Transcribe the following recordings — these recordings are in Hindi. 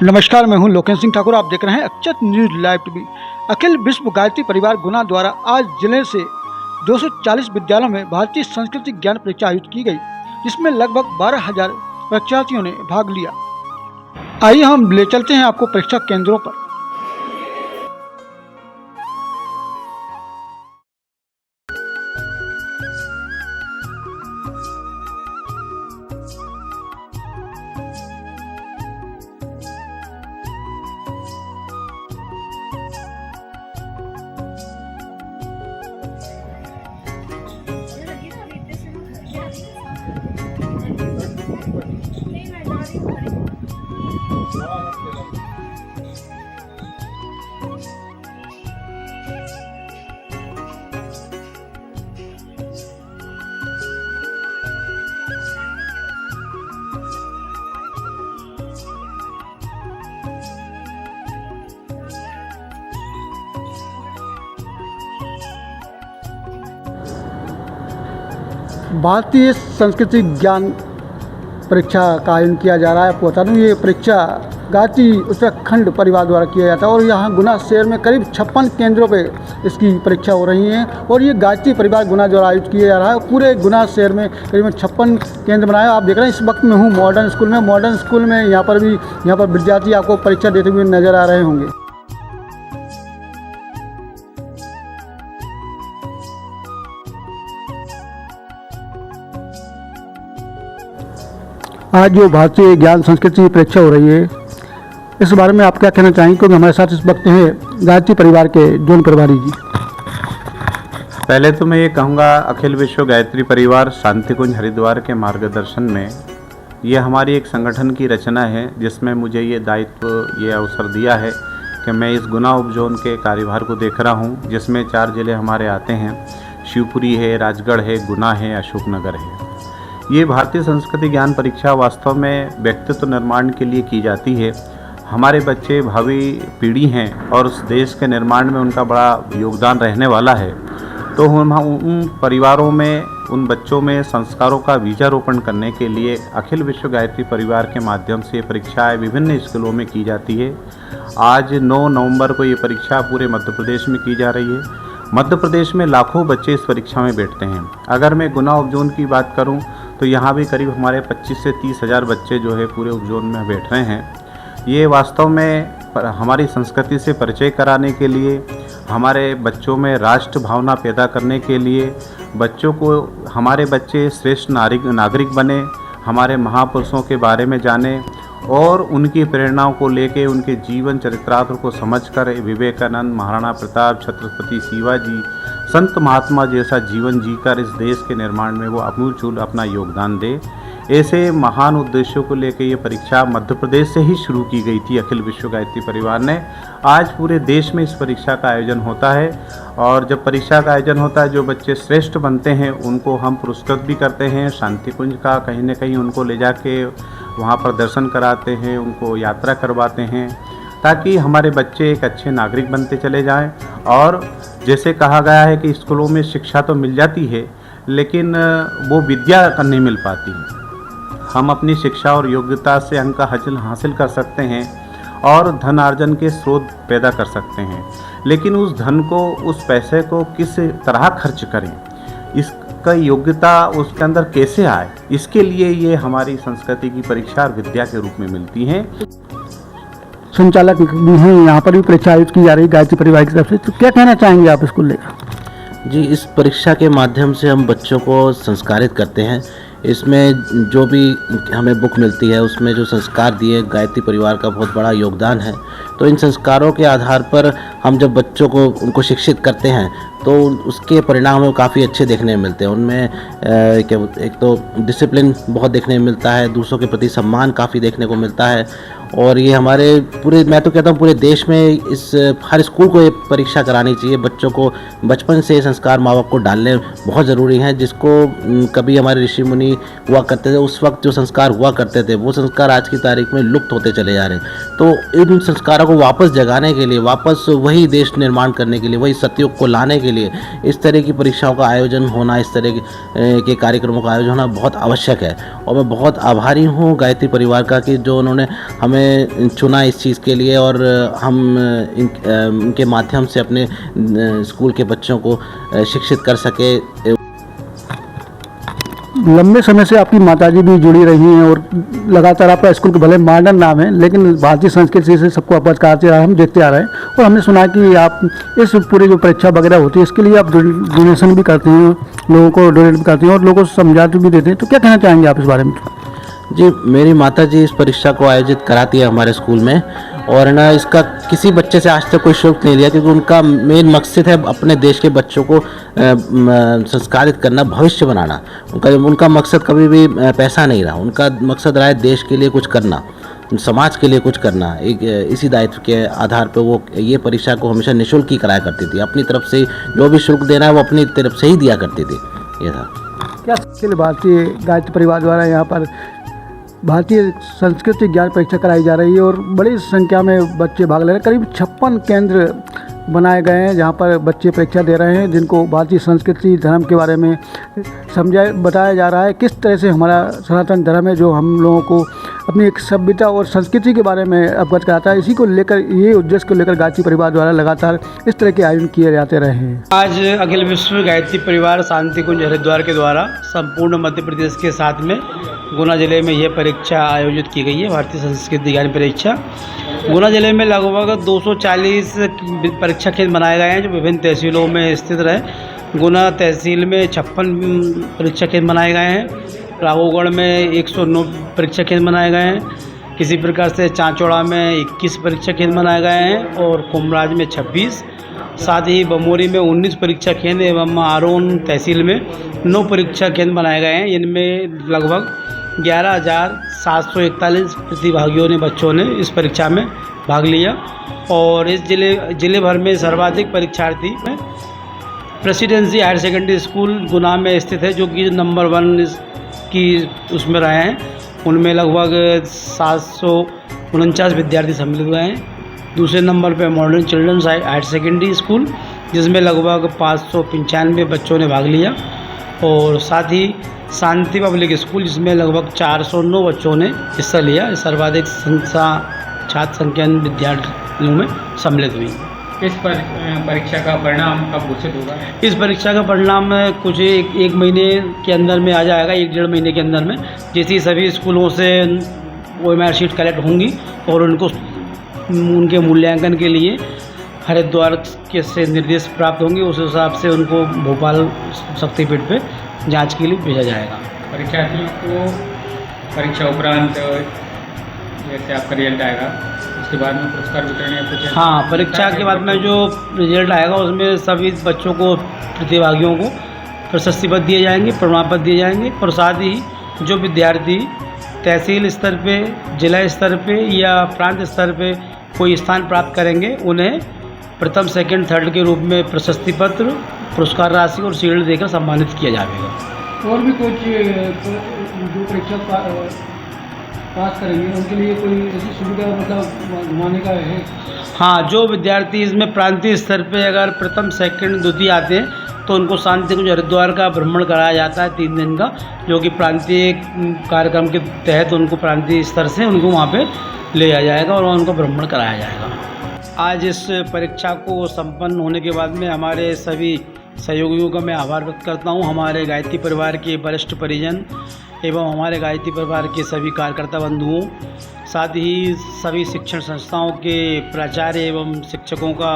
नमस्कार, मैं हूं लोकेश सिंह ठाकुर। आप देख रहे हैं अक्षत न्यूज लाइव टीवी। अखिल विश्व गायत्री परिवार गुना द्वारा आज जिले से 240 विद्यालयों में भारतीय संस्कृति ज्ञान परीक्षा आयोजित की गई, जिसमें लगभग 12,000 परीक्षार्थियों ने भाग लिया। आइए हम ले चलते हैं आपको परीक्षा केंद्रों पर। भारतीय संस्कृति ज्ञान परीक्षा का आयोजन किया जा रहा है। आपको बता दूँ, ये परीक्षा गायत्री उत्तराखंड परिवार द्वारा किया जाता है और यहाँ गुना शहर में करीब 56 केंद्रों पे इसकी परीक्षा हो रही है। और ये गायत्री परिवार गुना द्वारा आयोजित किया जा रहा है। पूरे गुना शहर में करीब 56 केंद्र बनाए। आप देख रहे हैं इस वक्त मैं हूँ मॉडर्न स्कूल में। मॉडर्न स्कूल में यहाँ पर विद्यार्थी आपको परीक्षा देते हुए नजर आ रहे होंगे। आज जो भारतीय ज्ञान संस्कृति परीक्षा हो रही है, इस बारे में आप क्या कहना चाहेंगे? क्योंकि हमारे साथ इस वक्त हैं गायत्री परिवार के जोन प्रभारी जी। पहले तो मैं ये कहूँगा, अखिल विश्व गायत्री परिवार शांतिकुंज हरिद्वार के मार्गदर्शन में ये हमारी एक संगठन की रचना है, जिसमें मुझे ये दायित्व, ये अवसर दिया है कि मैं इस गुना उपजोन के कार्यभार को देख रहा हूँ, जिसमें 4 जिले हमारे आते हैं। शिवपुरी है, राजगढ़ है, गुना है, अशोकनगर है। ये भारतीय संस्कृति ज्ञान परीक्षा वास्तव में व्यक्तित्व निर्माण के लिए की जाती है। हमारे बच्चे भावी पीढ़ी हैं और उस देश के निर्माण में उनका बड़ा योगदान रहने वाला है। तो हम उन परिवारों में, उन बच्चों में संस्कारों का बीजारोपण करने के लिए अखिल विश्व गायत्री परिवार के माध्यम से परीक्षाएं विभिन्न स्कूलों में की जाती है। आज 9 नवंबर को ये परीक्षा पूरे मध्य प्रदेश में की जा रही है। मध्य प्रदेश में लाखों बच्चे इस परीक्षा में बैठते हैं। अगर मैं गुना उपजोन की बात करूं तो यहाँ भी करीब हमारे 25 से 30 हज़ार बच्चे जो है पूरे उपजोन में बैठ रहे हैं। ये वास्तव में हमारी संस्कृति से परिचय कराने के लिए, हमारे बच्चों में राष्ट्र भावना पैदा करने के लिए, बच्चों को, हमारे बच्चे श्रेष्ठ नागरिक बने, हमारे महापुरुषों के बारे में जाने और उनकी प्रेरणाओं को लेके उनके जीवन चरित्रार्थ को समझकर विवेकानंद, महाराणा प्रताप, छत्रपति शिवाजी, संत महात्मा जैसा जीवन जीकर इस देश के निर्माण में वो अमूलचूल अपना योगदान दे। ऐसे महान उद्देश्यों को लेकर ये परीक्षा मध्य प्रदेश से ही शुरू की गई थी अखिल विश्व गायत्री परिवार ने। आज पूरे देश में इस परीक्षा का आयोजन होता है और जब परीक्षा का आयोजन होता है, जो बच्चे श्रेष्ठ बनते हैं उनको हम पुरस्कृत भी करते हैं। शांतिकुंज का कहीं न कहीं उनको ले जाके वहाँ पर दर्शन कराते हैं, उनको यात्रा करवाते हैं, ताकि हमारे बच्चे एक अच्छे नागरिक बनते चले जाएं। और जैसे कहा गया है कि स्कूलों में शिक्षा तो मिल जाती है, लेकिन वो विद्या नहीं मिल पाती। हम अपनी शिक्षा और योग्यता से अंक हासिल कर सकते हैं और धन अर्जन के स्रोत पैदा कर सकते हैं, लेकिन उस धन को, उस पैसे को किस तरह खर्च करें, इसका योग्यता उसके अंदर कैसे आए, इसके लिए ये हमारी संस्कृति की परीक्षा और विद्या के रूप में मिलती हैं। संचालक भी हैं, यहाँ पर भी परीक्षा आयोजित की जा रही है गायत्री परिवार की तरफ से, तो क्या कहना चाहेंगे आप इसको लेकर? जी, इस परीक्षा के माध्यम से हम बच्चों को संस्कारित करते हैं। इसमें जो भी हमें बुक मिलती है उसमें जो संस्कार दिए, गायत्री परिवार का बहुत बड़ा योगदान है। तो इन संस्कारों के आधार पर हम जब बच्चों को, उनको शिक्षित करते हैं तो उसके परिणाम हमें काफ़ी अच्छे देखने में मिलते हैं। उनमें एक तो डिसिप्लिन बहुत देखने में मिलता है, दूसरों के प्रति सम्मान काफ़ी देखने को मिलता है। और ये हमारे पूरे, मैं तो कहता हूँ पूरे देश में इस हर स्कूल को ये परीक्षा करानी चाहिए। बच्चों को बचपन से संस्कार माँ बाप को डालने बहुत ज़रूरी हैं। जिसको कभी हमारे ऋषि मुनि हुआ करते थे, उस वक्त जो संस्कार हुआ करते थे वो संस्कार आज की तारीख में लुप्त होते चले जा रहे हैं। तो इन संस्कारों को वापस जगाने के लिए, वापस वही देश निर्माण करने के लिए, वही सतयुग को लाने के लिए इस तरह की परीक्षाओं का आयोजन होना, इस तरह के कार्यक्रमों का आयोजन होना बहुत आवश्यक है। और मैं बहुत आभारी हूँ गायत्री परिवार का कि जो उन्होंने हमें हमें चुना इस चीज़ के लिए और हम इनके माध्यम से अपने स्कूल के बच्चों को शिक्षित कर सके। लंबे समय से आपकी माताजी भी जुड़ी रही हैं और लगातार आपका स्कूल के भले मॉडर्न नाम है लेकिन भारतीय संस्कृति से सबको अवगत कराते रहे, हम देखते आ रहे हैं। और हमने सुना कि आप इस पूरी जो परीक्षा वगैरह होती है इसके लिए आप डोनेशन भी करते हैं, लोगों को डोनेट भी करते हैं और लोगों को समझाते भी देते हैं, तो क्या कहना चाहेंगे आप इस बारे में? जी, मेरी माताजी इस परीक्षा को आयोजित कराती है हमारे स्कूल में और ना इसका किसी बच्चे से आज तक कोई शुल्क नहीं लिया, क्योंकि उनका मेन मकसद है अपने देश के बच्चों को संस्कारित करना, भविष्य बनाना। उनका मकसद कभी भी पैसा नहीं रहा, उनका मकसद रहा है देश के लिए कुछ करना, समाज के लिए कुछ करना। इसी दायित्व के आधार पर वो ये परीक्षा को हमेशा निःशुल्क ही कराया करती थी। अपनी तरफ से जो भी शुल्क देना है वो अपनी तरफ से ही दिया करती थी। ये था। क्या अखिल भारतीय गायत्री परिवार द्वारा यहाँ पर भारतीय संस्कृति ज्ञान परीक्षा कराई जा रही है और बड़ी संख्या में बच्चे भाग ले रहे हैं। करीब 56 केंद्र बनाए गए हैं जहाँ पर बच्चे परीक्षा दे रहे हैं, जिनको भारतीय संस्कृति धर्म के बारे में बताया जा रहा है, किस तरह से हमारा सनातन धर्म है जो हम लोगों को अपनी एक सभ्यता और संस्कृति के बारे में अवगत कराता है। इसी को लेकर, ये उद्देश्य को लेकर गायत्री परिवार द्वारा लगातार इस तरह के आयोजन किए जाते रहे हैं। आज अखिल विश्व गायत्री परिवार शांति कुंज हरिद्वार के द्वारा संपूर्ण मध्य प्रदेश के साथ में गुना जिले में यह परीक्षा आयोजित की गई है, भारतीय संस्कृति ज्ञान परीक्षा। गुना जिले में लगभग 240 परीक्षा केंद्र बनाए गए हैं जो विभिन्न तहसीलों में स्थित रहे। गुना तहसील में 56 परीक्षा केंद्र बनाए गए हैं, राघोगढ़ में 109 परीक्षा केंद्र बनाए गए हैं, किसी प्रकार से चांचौड़ा में 21 परीक्षा केंद्र बनाए गए हैं और कुमराज में 26, साथ ही बमोरी में 19 परीक्षा केंद्र एवं आरोन तहसील में 9 परीक्षा केंद्र बनाए गए हैं। इनमें लगभग 11,741 प्रतिभागियों ने, बच्चों ने इस परीक्षा में भाग लिया और इस जिले भर में सर्वाधिक परीक्षार्थी में प्रेसिडेंसी हायर सेकेंडरी स्कूल गुना में स्थित है, जो कि नंबर 1 की उसमें रहे हैं। उनमें लगभग 749 विद्यार्थी सम्मिलित हुए हैं। दूसरे नंबर पे modern childrens higher secondary school, जिसमें लगभग 595 बच्चों ने भाग लिया और साथ ही शांति पब्लिक स्कूल, जिसमें लगभग 409 बच्चों ने हिस्सा लिया। सर्वाधिक छात्र संख्या विद्यार्थियों में सम्मिलित हुई। इस परीक्षा का परिणाम कब घोषित होगा? इस परीक्षा का परिणाम कुछ एक महीने के अंदर में आ जाएगा, 1-1.5 महीने के अंदर में। जैसे ही सभी स्कूलों से OMR शीट कलेक्ट होंगी और उनके मूल्यांकन के लिए हरिद्वार के से निर्देश प्राप्त होंगे, उस हिसाब से उनको भोपाल शक्तिपीठ पे जांच के लिए भेजा जाएगा। परीक्षार्थियों को परीक्षा उपरांत जैसे आपका रिजल्ट आएगा उसके बाद में पुरस्कार वितरण या कुछ? हाँ, परीक्षा के बाद में जो रिजल्ट आएगा उसमें सभी बच्चों को, प्रतिभागियों को प्रशस्ति पत्र दिए जाएंगे, प्रमाण पत्र दिए जाएंगे और साथ ही जो विद्यार्थी तहसील स्तर पे, जिला स्तर पे या प्रांत स्तर पे कोई स्थान प्राप्त करेंगे, उन्हें प्रथम, सेकंड, थर्ड के रूप में प्रशस्ति पत्र, पुरस्कार राशि और शील्ड देकर सम्मानित किया जाएगा। और भी कुछ जो परीक्षा पास करेंगे उनके लिए कोई ऐसी सुविधा मतलब घुमाने का है? हाँ, जो विद्यार्थी इसमें प्रांतीय स्तर पे अगर प्रथम, सेकंड, द्वितीय आते हैं तो उनको शांति कुंज हरिद्वार का भ्रमण कराया जाता है 3 दिन का, जो कि प्रांतीय कार्यक्रम के तहत उनको प्रांतीय स्तर से उनको वहाँ पे ले जाया जाएगा और उनको भ्रमण कराया जाएगा। आज इस परीक्षा को संपन्न होने के बाद में हमारे सभी सहयोगियों का मैं आभार व्यक्त करता हूँ। हमारे गायत्री परिवार के वरिष्ठ परिजन एवं हमारे गायत्री परिवार के सभी कार्यकर्ता बंधुओं, साथ ही सभी शिक्षण संस्थाओं के प्राचार्य एवं शिक्षकों का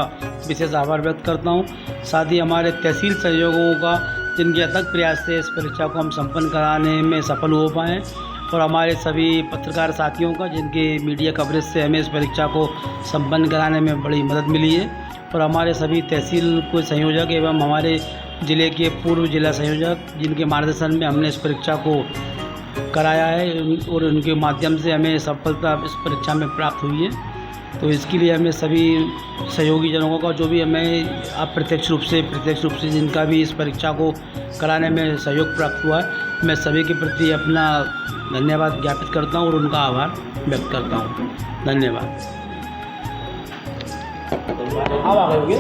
विशेष आभार व्यक्त करता हूँ। साथ ही हमारे तहसील सहयोगियों का, जिनके अथक प्रयास से इस परीक्षा को हम संपन्न कराने में सफल हो पाएँ, और हमारे सभी पत्रकार साथियों का, जिनके मीडिया कवरेज से हमें इस परीक्षा को संपन्न कराने में बड़ी मदद मिली है, और हमारे सभी तहसील के संयोजक एवं हमारे ज़िले के पूर्व जिला संयोजक, जिनके मार्गदर्शन में हमने इस परीक्षा को कराया है और उनके माध्यम से हमें सफलता इस परीक्षा में प्राप्त हुई है। तो इसके लिए हमें सभी सहयोगी जनों का, जो भी हमें अप्रत्यक्ष रूप से, प्रत्यक्ष रूप से जिनका भी इस परीक्षा को कराने में सहयोग प्राप्त हुआ है, मैं सभी के प्रति अपना धन्यवाद ज्ञापित करता हूँ और उनका आभार व्यक्त करता हूँ। धन्यवाद। अब आ गए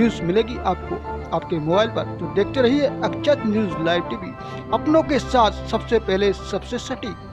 न्यूज़ मिलेगी आपको आपके मोबाइल पर। तो देखते रहिए अक्षत न्यूज़ लाइव टीवी, अपनों के साथ सबसे पहले सबसे सटीक।